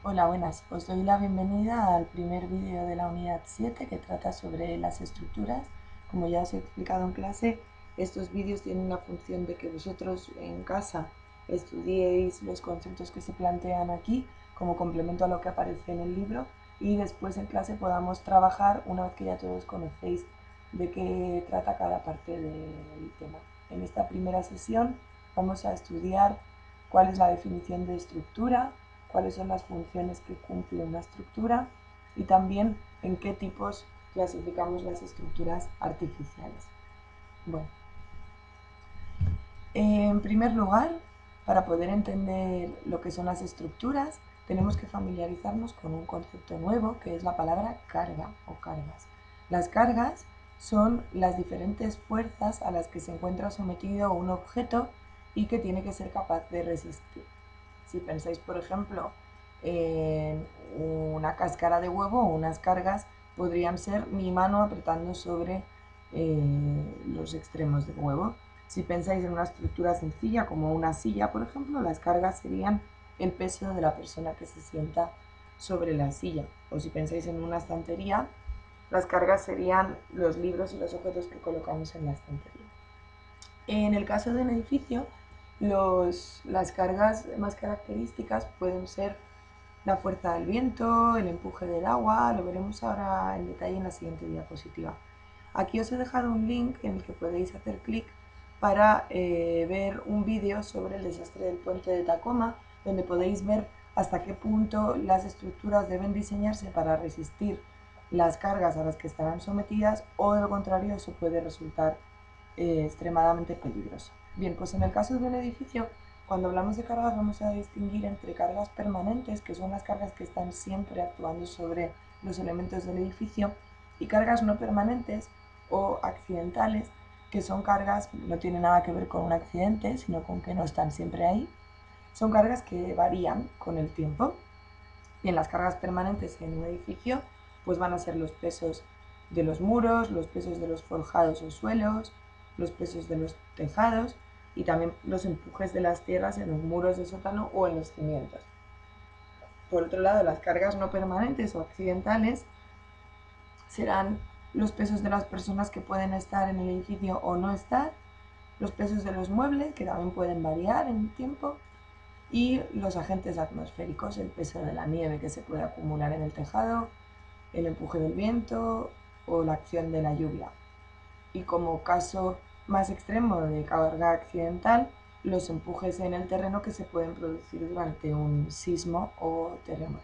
Hola, buenas. Os doy la bienvenida al primer vídeo de la unidad 7 que trata sobre las estructuras. Como ya os he explicado en clase, estos vídeos tienen la función de que vosotros en casa estudiéis los conceptos que se plantean aquí como complemento a lo que aparece en el libro y después en clase podamos trabajar una vez que ya todos conocéis de qué trata cada parte del tema. En esta primera sesión vamos a estudiar cuál es la definición de estructura, cuáles son las funciones que cumple una estructura y también en qué tipos clasificamos las estructuras artificiales. Bueno, en primer lugar, para poder entender lo que son las estructuras, tenemos que familiarizarnos con un concepto nuevo que es la palabra carga o cargas. Las cargas son las diferentes fuerzas a las que se encuentra sometido un objeto y que tiene que ser capaz de resistir. Si pensáis, por ejemplo, en una cáscara de huevo o unas cargas, podrían ser mi mano apretando sobre los extremos del huevo. Si pensáis en una estructura sencilla como una silla, por ejemplo, las cargas serían el peso de la persona que se sienta sobre la silla. O si pensáis en una estantería, las cargas serían los libros y los objetos que colocamos en la estantería. En el caso de un edificio, las cargas más características pueden ser la fuerza del viento, el empuje del agua, lo veremos ahora en detalle en la siguiente diapositiva. Aquí os he dejado un link en el que podéis hacer clic para ver un vídeo sobre el desastre del puente de Tacoma, donde podéis ver hasta qué punto las estructuras deben diseñarse para resistir las cargas a las que estarán sometidas o de lo contrario eso puede resultar extremadamente peligroso. Bien, pues en el caso de un edificio, cuando hablamos de cargas vamos a distinguir entre cargas permanentes, que son las cargas que están siempre actuando sobre los elementos del edificio, y cargas no permanentes o accidentales, que son cargas, no tienen nada que ver con un accidente, sino con que no están siempre ahí. Son cargas que varían con el tiempo. Bien, las cargas permanentes en un edificio pues van a ser los pesos de los muros, los pesos de los forjados o suelos, los pesos de los tejados y también los empujes de las tierras en los muros de sótano o en los cimientos. Por otro lado, las cargas no permanentes o accidentales serán los pesos de las personas que pueden estar en el edificio o no estar, los pesos de los muebles, que también pueden variar en el tiempo, y los agentes atmosféricos, el peso de la nieve que se puede acumular en el tejado, el empuje del viento o la acción de la lluvia. Y como caso más extremo de carga accidental, los empujes en el terreno que se pueden producir durante un sismo o terremoto.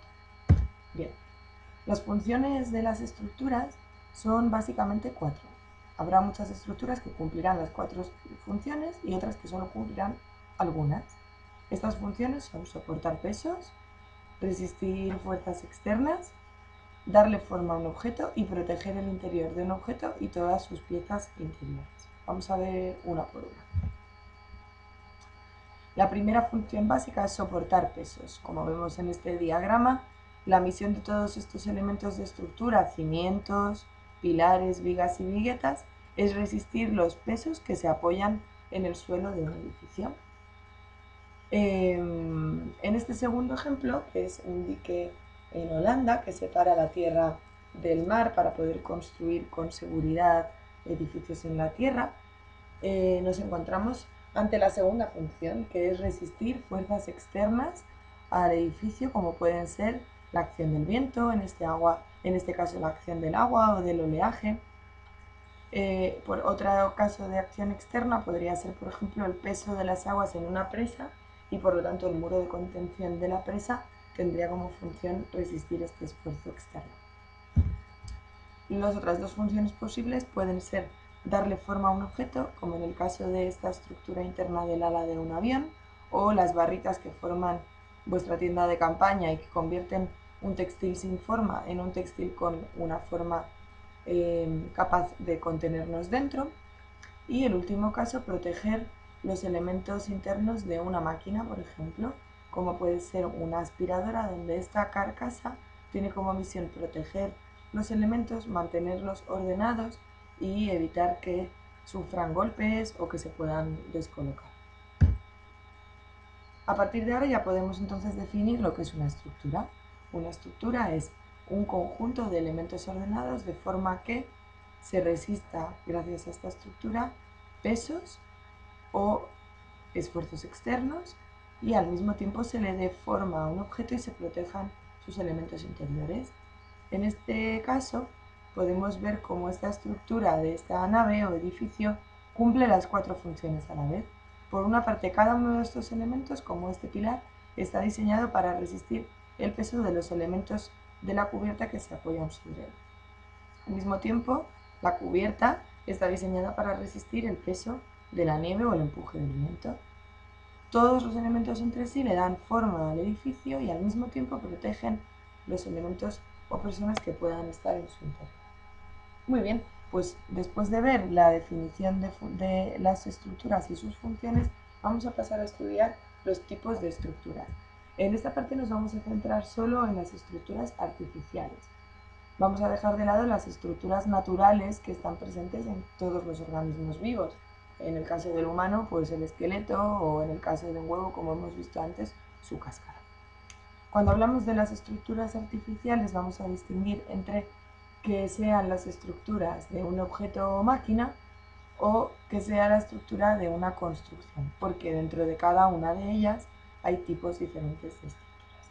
Bien, las funciones de las estructuras son básicamente 4. Habrá muchas estructuras que cumplirán las 4 funciones y otras que solo cumplirán algunas. Estas funciones son soportar pesos, resistir fuerzas externas, darle forma a un objeto y proteger el interior de un objeto y todas sus piezas interiores. Vamos a ver una por una. La primera función básica es soportar pesos. Como vemos en este diagrama, la misión de todos estos elementos de estructura, cimientos, pilares, vigas y viguetas, es resistir los pesos que se apoyan en el suelo de un edificio. En este segundo ejemplo, que es un dique en Holanda que separa la tierra del mar para poder construir con seguridad edificios en la tierra, nos encontramos ante la segunda función, que es resistir fuerzas externas al edificio, como pueden ser la acción del viento, en este caso la acción del agua o del oleaje. Por otro caso de acción externa podría ser, por ejemplo, el peso de las aguas en una presa y por lo tanto el muro de contención de la presa tendría como función resistir este esfuerzo externo. Las otras dos funciones posibles pueden ser darle forma a un objeto, como en el caso de esta estructura interna del ala de un avión, o las barritas que forman vuestra tienda de campaña y que convierten un textil sin forma en un textil con una forma capaz de contenernos dentro. Y el último caso, proteger los elementos internos de una máquina, por ejemplo, como puede ser una aspiradora, donde esta carcasa tiene como misión proteger los elementos, mantenerlos ordenados y evitar que sufran golpes o que se puedan descolocar. A partir de ahora ya podemos entonces definir lo que es una estructura. Una estructura es un conjunto de elementos ordenados de forma que se resista, gracias a esta estructura, pesos o esfuerzos externos y al mismo tiempo se le dé forma a un objeto y se protejan sus elementos interiores. En este caso, podemos ver cómo esta estructura de esta nave o edificio cumple las 4 funciones a la vez. Por una parte, cada uno de estos elementos, como este pilar, está diseñado para resistir el peso de los elementos de la cubierta que se apoyan sobre él. Al mismo tiempo, la cubierta está diseñada para resistir el peso de la nieve o el empuje del viento. Todos los elementos entre sí le dan forma al edificio y al mismo tiempo protegen los elementos o personas que puedan estar en su interior. Muy bien, pues después de ver la definición de las estructuras y sus funciones, vamos a pasar a estudiar los tipos de estructuras. En esta parte nos vamos a centrar solo en las estructuras artificiales. Vamos a dejar de lado las estructuras naturales que están presentes en todos los organismos vivos. En el caso del humano, pues el esqueleto, o en el caso de un huevo, como hemos visto antes, su cáscara. Cuando hablamos de las estructuras artificiales, vamos a distinguir entre que sean las estructuras de un objeto o máquina o que sea la estructura de una construcción, porque dentro de cada una de ellas hay tipos diferentes de estructuras.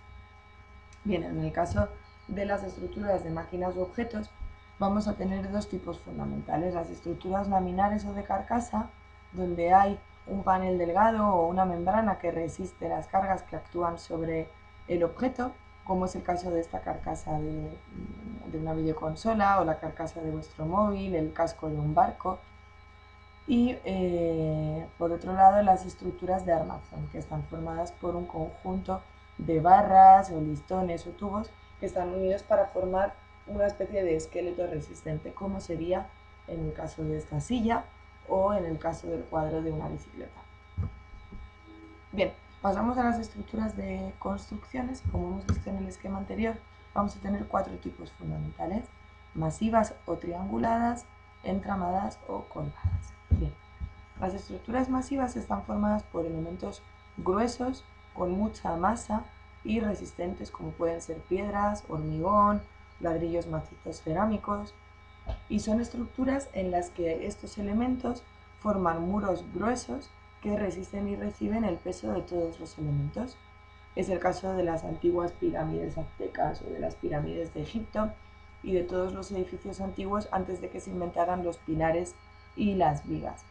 Bien, en el caso de las estructuras de máquinas o objetos, vamos a tener dos tipos fundamentales: las estructuras laminares o de carcasa, donde hay un panel delgado o una membrana que resiste las cargas que actúan sobre el objeto, como es el caso de esta carcasa de una videoconsola o la carcasa de vuestro móvil, el casco de un barco. Y por otro lado, las estructuras de armazón, que están formadas por un conjunto de barras o listones o tubos que están unidos para formar una especie de esqueleto resistente, como sería en el caso de esta silla o en el caso del cuadro de una bicicleta. Bien, pasamos a las estructuras de construcciones. Como hemos visto en el esquema anterior, vamos a tener 4 tipos fundamentales: masivas o trianguladas, entramadas o colgadas. Bien, las estructuras masivas están formadas por elementos gruesos con mucha masa y resistentes, como pueden ser piedras, hormigón, ladrillos macizos cerámicos, y son estructuras en las que estos elementos forman muros gruesos que resisten y reciben el peso de todos los elementos. Es el caso de las antiguas pirámides aztecas o de las pirámides de Egipto y de todos los edificios antiguos antes de que se inventaran los pilares y las vigas.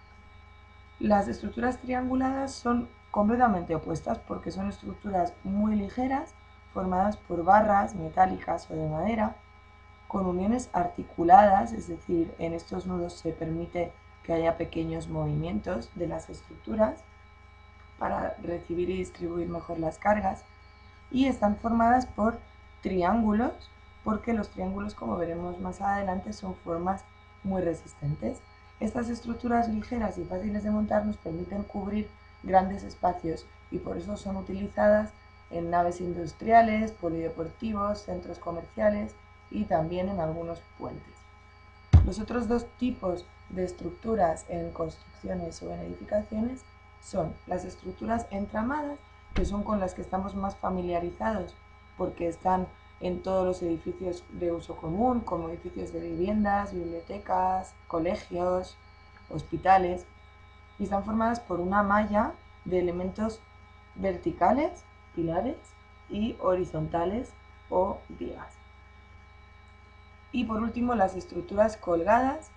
Las estructuras trianguladas son completamente opuestas porque son estructuras muy ligeras, formadas por barras metálicas o de madera, con uniones articuladas, es decir, en estos nudos se permite que haya pequeños movimientos de las estructuras para recibir y distribuir mejor las cargas, y están formadas por triángulos, porque los triángulos, como veremos más adelante, son formas muy resistentes. Estas estructuras ligeras y fáciles de montar nos permiten cubrir grandes espacios y por eso son utilizadas en naves industriales, polideportivos, centros comerciales y también en algunos puentes. Los otros dos tipos de estructuras en construcciones o en edificaciones son las estructuras entramadas, que son con las que estamos más familiarizados porque están en todos los edificios de uso común, como edificios de viviendas, bibliotecas, colegios, hospitales, y están formadas por una malla de elementos verticales, pilares, y horizontales o vigas. Y por último, las estructuras colgadas,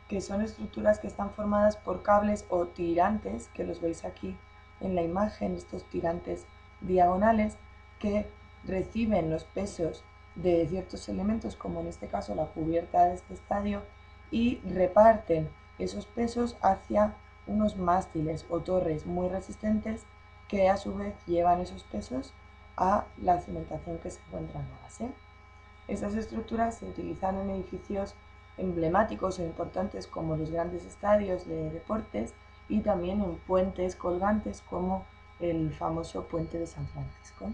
que son estructuras que están formadas por cables o tirantes, que los veis aquí en la imagen, estos tirantes diagonales que reciben los pesos de ciertos elementos, como en este caso la cubierta de este estadio, y reparten esos pesos hacia unos mástiles o torres muy resistentes que a su vez llevan esos pesos a la cimentación que se encuentra en la base. Estas estructuras se utilizan en edificios emblemáticos o importantes como los grandes estadios de deportes y también en puentes colgantes como el famoso puente de San Francisco.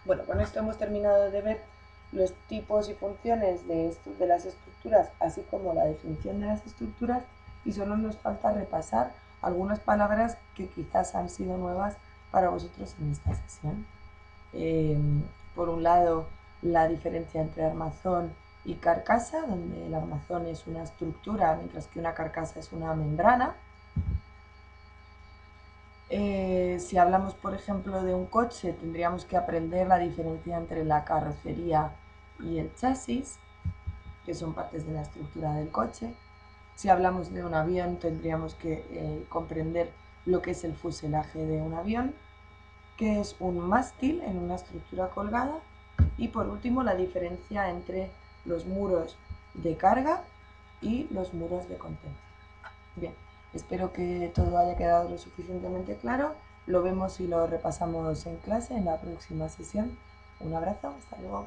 Bueno, con esto hemos terminado de ver los tipos y funciones de las estructuras, así como la definición de las estructuras, y solo nos falta repasar algunas palabras que quizás han sido nuevas para vosotros en esta sesión. por un lado, la diferencia entre armazón y carcasa, donde el armazón es una estructura, mientras que una carcasa es una membrana. Si hablamos, por ejemplo, de un coche, tendríamos que aprender la diferencia entre la carrocería y el chasis, que son partes de la estructura del coche. Si hablamos de un avión, tendríamos que comprender lo que es el fuselaje de un avión, que es un mástil en una estructura colgada, y por último la diferencia entre los muros de carga y los muros de contención. Bien, espero que todo haya quedado lo suficientemente claro. Lo vemos y lo repasamos en clase en la próxima sesión. Un abrazo, hasta luego.